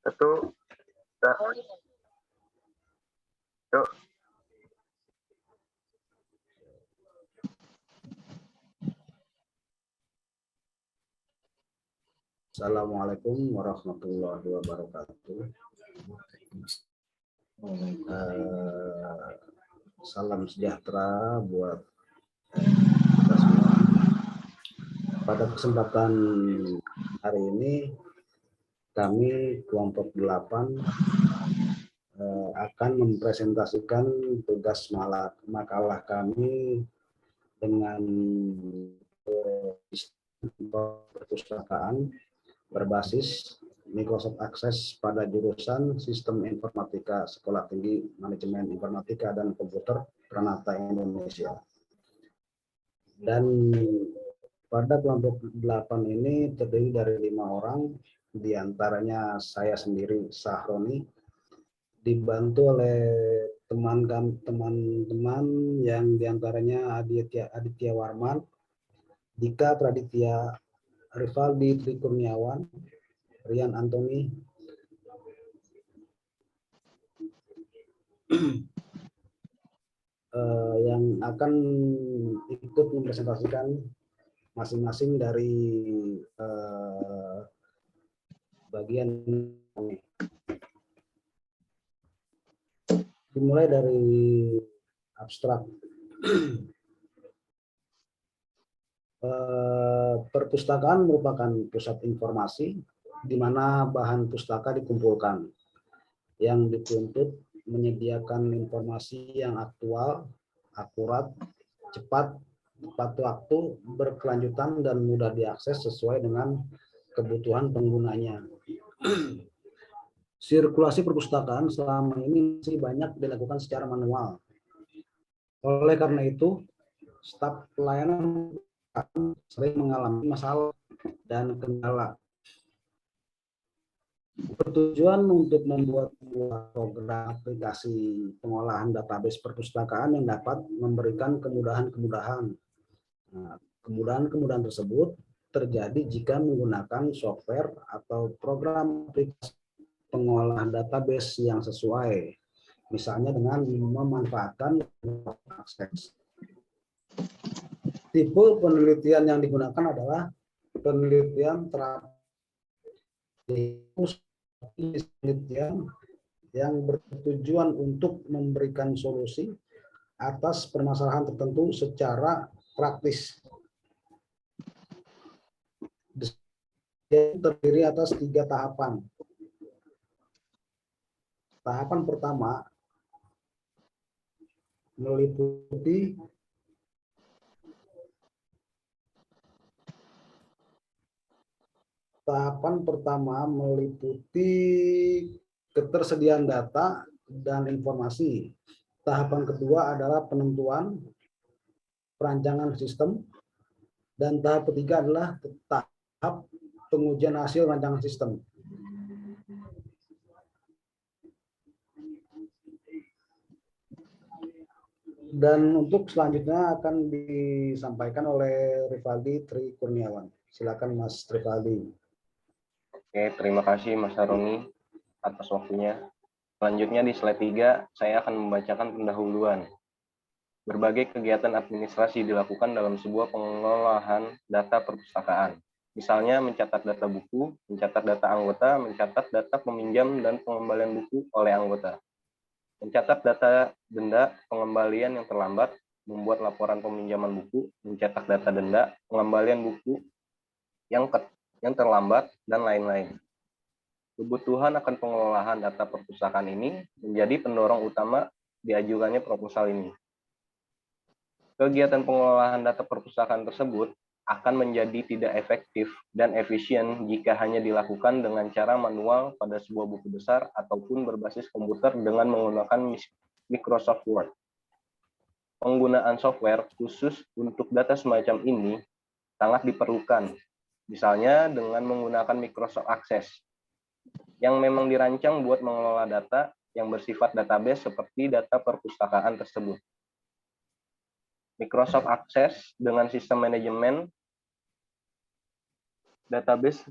Satu, yuk. Assalamualaikum warahmatullahi wabarakatuh. Salam sejahtera buat kita semua. Pada kesempatan hari ini kami kelompok 8 akan mempresentasikan tugas makalah kami dengan perpustakaan berbasis Microsoft Access pada jurusan Sistem Informatika Sekolah Tinggi Manajemen Informatika dan Komputer Ternate Indonesia. Dan pada kelompok 8 ini terdiri dari 5 orang, diantaranya saya sendiri, Sahroni, dibantu oleh teman-teman yang diantaranya Aditya Warman, Dika Praditya, Rivaldi Trikurniawan, Rian Antoni, yang akan ikut mempresentasikan masing-masing dari bagian ini. Dimulai dari abstrak. Perpustakaan merupakan pusat informasi di mana bahan pustaka dikumpulkan, yang dituntut menyediakan informasi yang aktual, akurat, cepat, tepat waktu, berkelanjutan, dan mudah diakses sesuai dengan kebutuhan penggunanya. Sirkulasi perpustakaan selama ini masih banyak dilakukan secara manual. Oleh karena itu, staf pelayanan sering mengalami masalah dan kendala. Bertujuan untuk membuat program aplikasi pengolahan database perpustakaan yang dapat memberikan kemudahan-kemudahan. Nah, kemudahan-kemudahan tersebut terjadi jika menggunakan software atau program aplikasi pengolahan database yang sesuai, misalnya dengan memanfaatkan akses. Tipe penelitian yang digunakan adalah penelitian yang bertujuan untuk memberikan solusi atas permasalahan tertentu secara praktis. Terdiri atas 3 tahapan. Tahapan pertama meliputi ketersediaan data dan informasi. Tahapan kedua adalah penentuan perancangan sistem, dan tahap ketiga adalah tahap pengujian hasil rancangan sistem. Dan untuk selanjutnya akan disampaikan oleh Rivaldi Trikurniawan. Silakan Mas Rivaldi. Oke, terima kasih Mas Haroni atas waktunya. Selanjutnya di slide 3, saya akan membacakan pendahuluan. Berbagai kegiatan administrasi dilakukan dalam sebuah pengolahan data perpustakaan. Misalnya mencatat data buku, mencatat data anggota, mencatat data peminjam dan pengembalian buku oleh anggota. Mencatat data denda pengembalian yang terlambat, membuat laporan peminjaman buku, mencetak data denda pengembalian buku yang terlambat, dan lain-lain. Kebutuhan akan pengelolaan data perpustakaan ini menjadi pendorong utama diajukannya proposal ini. Kegiatan pengelolaan data perpustakaan tersebut akan menjadi tidak efektif dan efisien jika hanya dilakukan dengan cara manual pada sebuah buku besar ataupun berbasis komputer dengan menggunakan Microsoft Word. Penggunaan software khusus untuk data semacam ini sangat diperlukan, misalnya dengan menggunakan Microsoft Access, yang memang dirancang buat mengelola data yang bersifat database seperti data perpustakaan tersebut. Microsoft Access dengan sistem manajemen database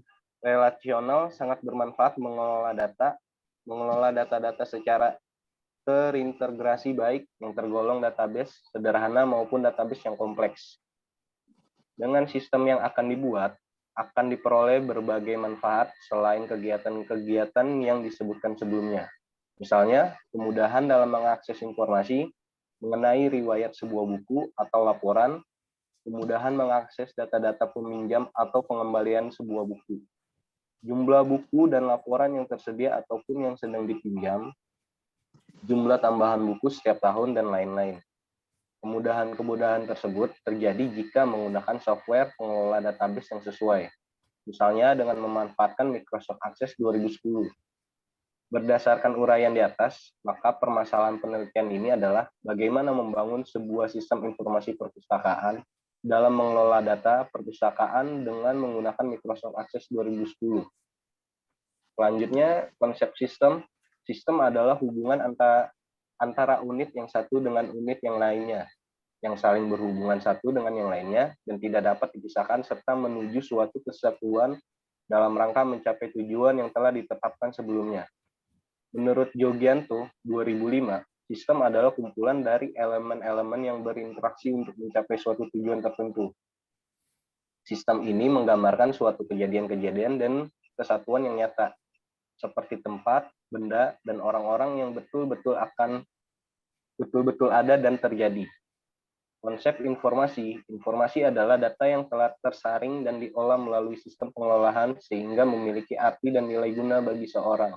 relasional sangat bermanfaat mengelola data-data secara terintegrasi baik yang tergolong database sederhana maupun database yang kompleks. Dengan sistem yang akan dibuat, akan diperoleh berbagai manfaat selain kegiatan-kegiatan yang disebutkan sebelumnya. Misalnya, kemudahan dalam mengakses informasi mengenai riwayat sebuah buku atau laporan, kemudahan mengakses data-data peminjam atau pengembalian sebuah buku, jumlah buku dan laporan yang tersedia ataupun yang sedang dipinjam, jumlah tambahan buku setiap tahun, dan lain-lain. Kemudahan-kemudahan tersebut terjadi jika menggunakan software pengelola database yang sesuai, misalnya dengan memanfaatkan Microsoft Access 2010. Berdasarkan uraian di atas, maka permasalahan penelitian ini adalah bagaimana membangun sebuah sistem informasi perpustakaan dalam mengelola data perpustakaan dengan menggunakan Microsoft Access 2010. Selanjutnya, konsep sistem. Sistem adalah hubungan antara unit yang satu dengan unit yang lainnya, yang saling berhubungan satu dengan yang lainnya dan tidak dapat dipisahkan serta menuju suatu kesatuan dalam rangka mencapai tujuan yang telah ditetapkan sebelumnya. Menurut Giogianto, 2005, sistem adalah kumpulan dari elemen-elemen yang berinteraksi untuk mencapai suatu tujuan tertentu. Sistem ini menggambarkan suatu kejadian-kejadian dan kesatuan yang nyata, seperti tempat, benda, dan orang-orang yang betul-betul ada dan terjadi. Konsep informasi. Informasi adalah data yang telah tersaring dan diolah melalui sistem pengelolaan sehingga memiliki arti dan nilai guna bagi seorang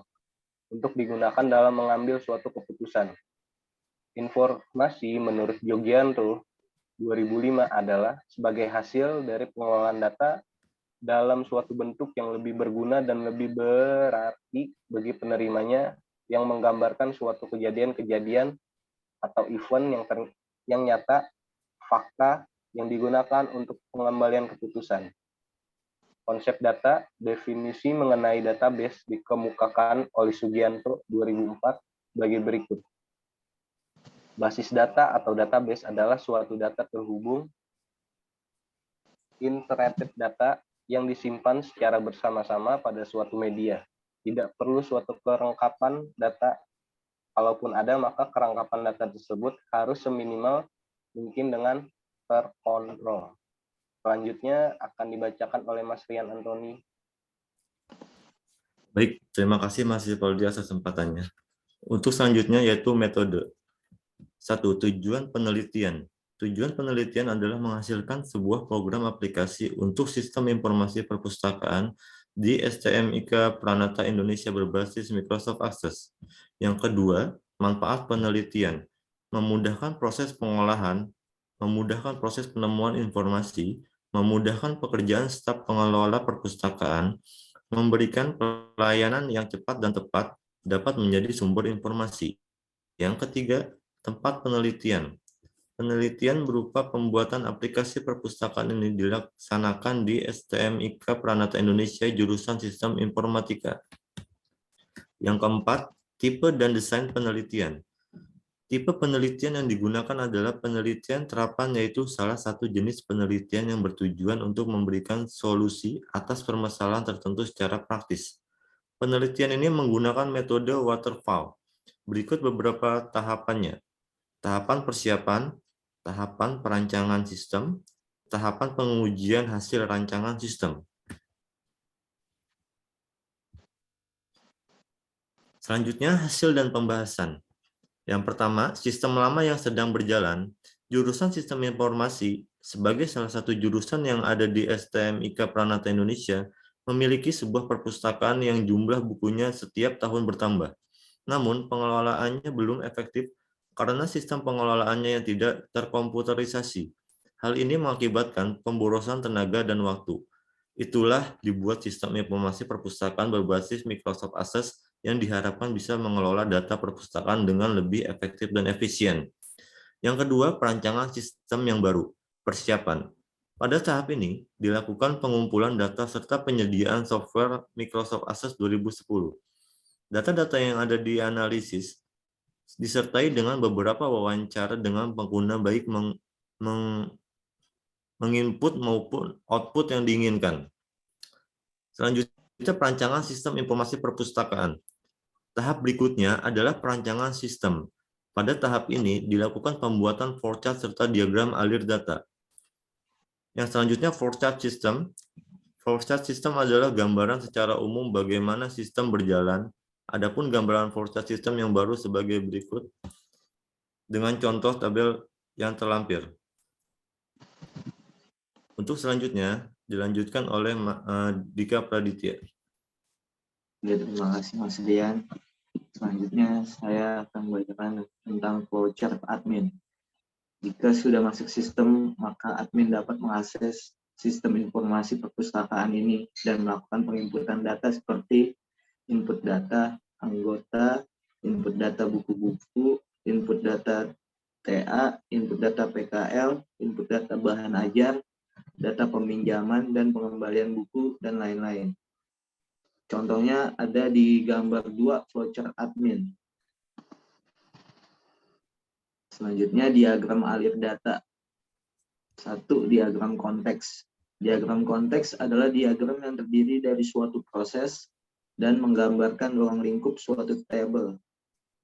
untuk digunakan dalam mengambil suatu keputusan. Informasi menurut Giogianto 2005 adalah sebagai hasil dari pengelolaan data dalam suatu bentuk yang lebih berguna dan lebih berarti bagi penerimanya, yang menggambarkan suatu kejadian-kejadian atau event yang nyata, fakta yang digunakan untuk pengembalian keputusan. Konsep data, definisi mengenai database dikemukakan oleh Sugianto 2004 sebagai berikut. Basis data atau database adalah suatu data terhubung integrated data yang disimpan secara bersama-sama pada suatu media. Tidak perlu suatu kelengkapan data. Kalaupun ada, maka kelengkapan data tersebut harus seminimal mungkin dengan terkontrol. Selanjutnya akan dibacakan oleh Mas Rian Antoni. Baik, terima kasih Mas Ripaldi atas kesempatannya. Untuk selanjutnya yaitu metode. 1. Tujuan penelitian. Tujuan penelitian adalah menghasilkan sebuah program aplikasi untuk sistem informasi perpustakaan di STMIK Pranata Indonesia berbasis Microsoft Access. Yang kedua, manfaat penelitian. Memudahkan proses pengolahan, memudahkan proses penemuan informasi, memudahkan pekerjaan staf pengelola perpustakaan, memberikan pelayanan yang cepat dan tepat, dapat menjadi sumber informasi. Yang ketiga, tempat penelitian. Penelitian berupa pembuatan aplikasi perpustakaan ini dilaksanakan di STMIK Pranata Indonesia jurusan Sistem Informatika. Yang keempat, tipe dan desain penelitian. Tipe penelitian yang digunakan adalah penelitian terapan, yaitu salah satu jenis penelitian yang bertujuan untuk memberikan solusi atas permasalahan tertentu secara praktis. Penelitian ini menggunakan metode waterfall. Berikut beberapa tahapannya. Tahapan persiapan, tahapan perancangan sistem, tahapan pengujian hasil rancangan sistem. Selanjutnya, hasil dan pembahasan. Yang pertama, sistem lama yang sedang berjalan. Jurusan Sistem Informasi sebagai salah satu jurusan yang ada di STMIK Pranata Indonesia memiliki sebuah perpustakaan yang jumlah bukunya setiap tahun bertambah. Namun, pengelolaannya belum efektif karena sistem pengelolaannya yang tidak terkomputerisasi. Hal ini mengakibatkan pemborosan tenaga dan waktu. Itulah dibuat sistem informasi perpustakaan berbasis Microsoft Access yang diharapkan bisa mengelola data perpustakaan dengan lebih efektif dan efisien. Yang kedua, perancangan sistem yang baru, persiapan. Pada tahap ini, dilakukan pengumpulan data serta penyediaan software Microsoft Access 2010. Data-data yang ada di analisis disertai dengan beberapa wawancara dengan pengguna, baik menginput maupun output yang diinginkan. Selanjutnya, Itu perancangan sistem informasi perpustakaan. Tahap berikutnya adalah perancangan sistem. Pada tahap ini dilakukan pembuatan flowchart serta diagram alir data. Yang selanjutnya flowchart system. Flowchart system adalah gambaran secara umum bagaimana sistem berjalan. Adapun gambaran flowchart system yang baru sebagai berikut dengan contoh tabel yang terlampir. Untuk selanjutnya dilanjutkan oleh Dika Praditya. Ya, terima kasih Mas Dian. Selanjutnya saya akan membacakan tentang flowchart admin. Jika sudah masuk sistem, maka admin dapat mengakses sistem informasi perpustakaan ini dan melakukan penginputan data seperti input data anggota, input data buku-buku, input data TA, input data PKL, input data bahan ajar, data peminjaman dan pengembalian buku, dan lain-lain. Contohnya ada di gambar 2 flowchart admin. Selanjutnya diagram alir data. 1. Diagram konteks. Diagram konteks adalah diagram yang terdiri dari suatu proses dan menggambarkan ruang lingkup suatu tabel.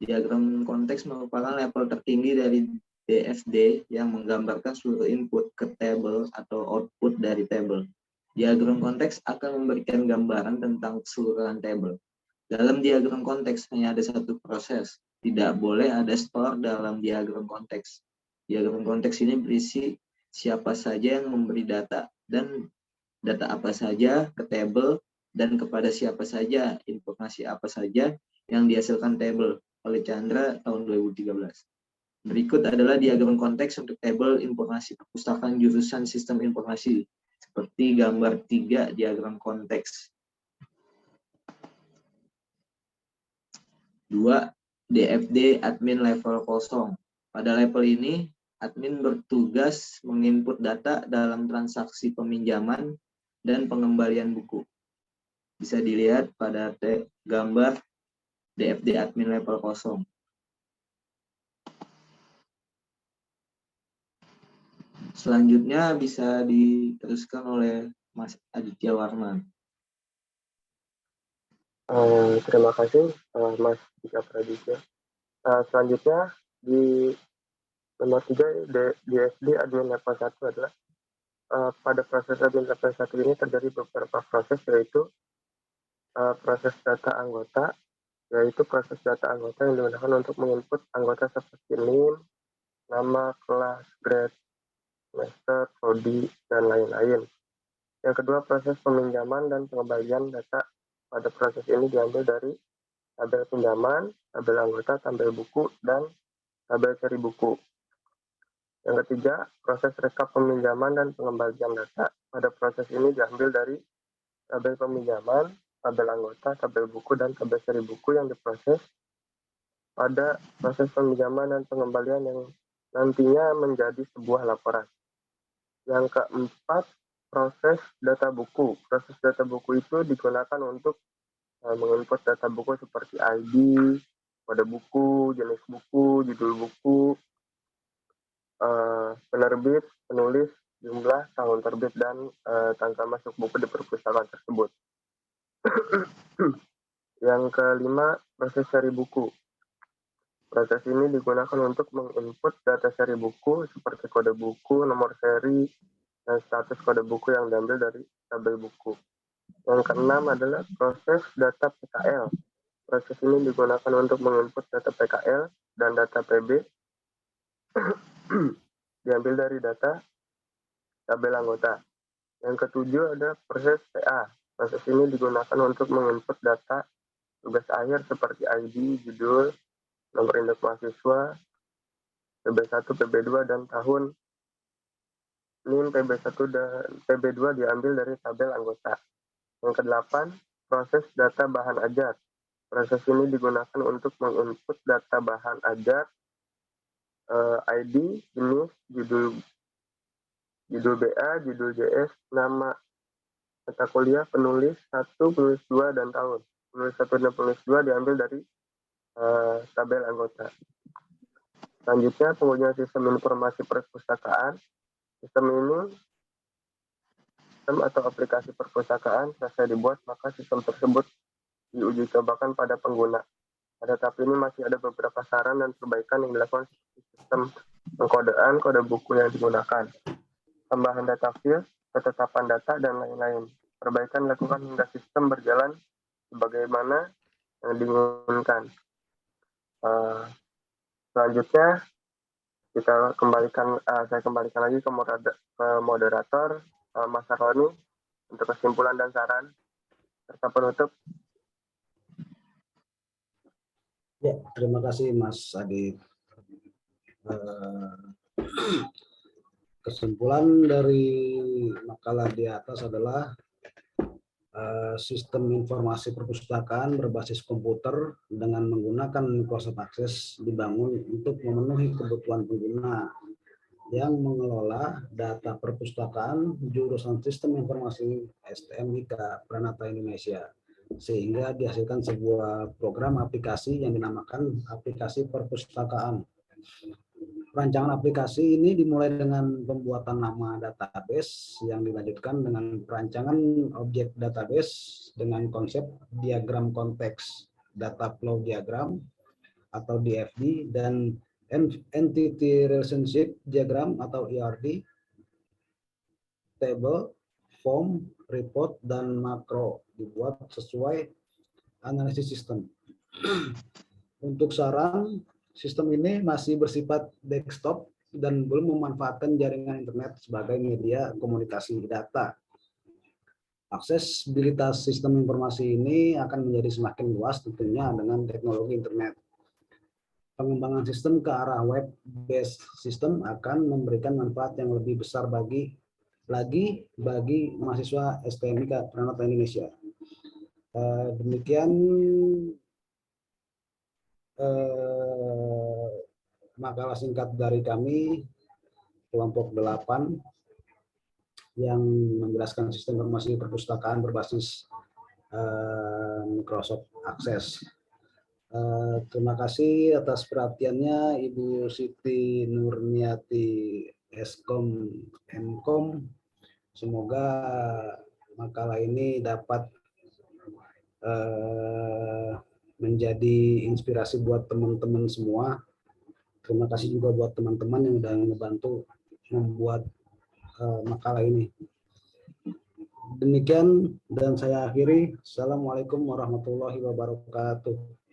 Diagram konteks merupakan level tertinggi dari DFD yang menggambarkan seluruh input ke tabel atau output dari tabel. Diagram konteks akan memberikan gambaran tentang keseluruhan tabel. Dalam diagram konteks hanya ada satu proses. Tidak boleh ada store dalam diagram konteks. Diagram konteks ini berisi siapa saja yang memberi data dan data apa saja ke tabel dan kepada siapa saja informasi apa saja yang dihasilkan tabel oleh Chandra tahun 2013. Berikut adalah diagram konteks untuk tabel informasi perpustakaan jurusan sistem informasi. Seperti gambar 3 diagram konteks. 2. DFD admin level 0. Pada level ini, admin bertugas menginput data dalam transaksi peminjaman dan pengembalian buku. Bisa dilihat pada gambar DFD admin level 0. Selanjutnya bisa diteruskan oleh Mas Aditya Warman. Terima kasih Mas Dika Praditya. Selanjutnya di nomor 3 DFD admin level 1 adalah pada proses admin level 1 ini terjadi beberapa proses, yaitu proses data anggota, yaitu proses data anggota yang digunakan untuk menginput anggota seperti NIM, nama, kelas, grade, semester, prodi, dan lain-lain. Yang kedua, proses peminjaman dan pengembalian data. Pada proses ini diambil dari tabel pinjaman, tabel anggota, tabel buku, dan tabel seri buku. Yang ketiga, proses rekap peminjaman dan pengembalian data. Pada proses ini diambil dari tabel peminjaman, tabel anggota, tabel buku, dan tabel seri buku yang diproses pada proses peminjaman dan pengembalian yang nantinya menjadi sebuah laporan. Yang keempat, proses data buku. Proses data buku itu digunakan untuk menginput data buku seperti ID, kode buku, jenis buku, judul buku, penerbit, penulis, jumlah, tahun terbit, dan tanggal masuk buku di perpustakaan tersebut. Yang kelima, proses seri buku. Proses ini digunakan untuk menginput data seri buku seperti kode buku, nomor seri, dan status kode buku yang diambil dari tabel buku. Yang keenam adalah proses data PKL. Proses ini digunakan untuk menginput data PKL dan data PB diambil dari data tabel anggota. Yang ketujuh ada proses TA. Proses ini digunakan untuk menginput data tugas akhir seperti ID, judul, nomor induk mahasiswa, PB1, PB2, dan tahun. NIM PB1 dan PB2 diambil dari tabel anggota. Yang kedelapan, proses data bahan ajar. Proses ini digunakan untuk menginput data bahan ajar, ID, jenis, judul BA, judul JS, nama mata kuliah, penulis 1, penulis 2, dan tahun. Penulis 1 dan penulis 2 diambil dari tabel anggota. Selanjutnya, penggunaan sistem informasi perpustakaan. Sistem sistem atau aplikasi perpustakaan selesai dibuat, maka sistem tersebut diuji cobakan pada pengguna. Pada tahap ini masih ada beberapa saran dan perbaikan yang dilakukan sistem pengkodean kode buku yang digunakan, tambahan data field, ketetapan data, dan lain-lain. Perbaikan dilakukan hingga sistem berjalan sebagaimana yang diinginkan. Selanjutnya saya kembalikan lagi ke moderator Mas Saroni untuk kesimpulan dan saran serta penutup. Ya, terima kasih Mas Adit. Kesimpulan dari makalah di atas adalah sistem informasi perpustakaan berbasis komputer dengan menggunakan Microsoft Access dibangun untuk memenuhi kebutuhan pengguna yang mengelola data perpustakaan jurusan Sistem Informasi STMIK Pranata Indonesia, sehingga dihasilkan sebuah program aplikasi yang dinamakan aplikasi perpustakaan. Perancangan aplikasi ini dimulai dengan pembuatan nama database yang dilanjutkan dengan perancangan objek database dengan konsep diagram konteks, data flow diagram atau DFD, dan entity relationship diagram atau ERD, table, form, report, dan makro dibuat sesuai analisis sistem. Untuk saran, sistem ini masih bersifat desktop dan belum memanfaatkan jaringan internet sebagai media komunikasi data. Aksesibilitas sistem informasi ini akan menjadi semakin luas tentunya dengan teknologi internet. Pengembangan sistem ke arah web-based system akan memberikan manfaat yang lebih besar bagi mahasiswa STMIK Pranata Indonesia. Demikian makalah singkat dari kami kelompok 8 yang menjelaskan sistem informasi perpustakaan berbasis Microsoft Access. Terima kasih atas perhatiannya Ibu Siti Nurniati Eskom Mkom. Semoga makalah ini dapat menjadi inspirasi buat teman-teman semua. Terima kasih juga buat teman-teman yang sudah membantu membuat makalah ini. Demikian dan saya akhiri. Assalamualaikum warahmatullahi wabarakatuh.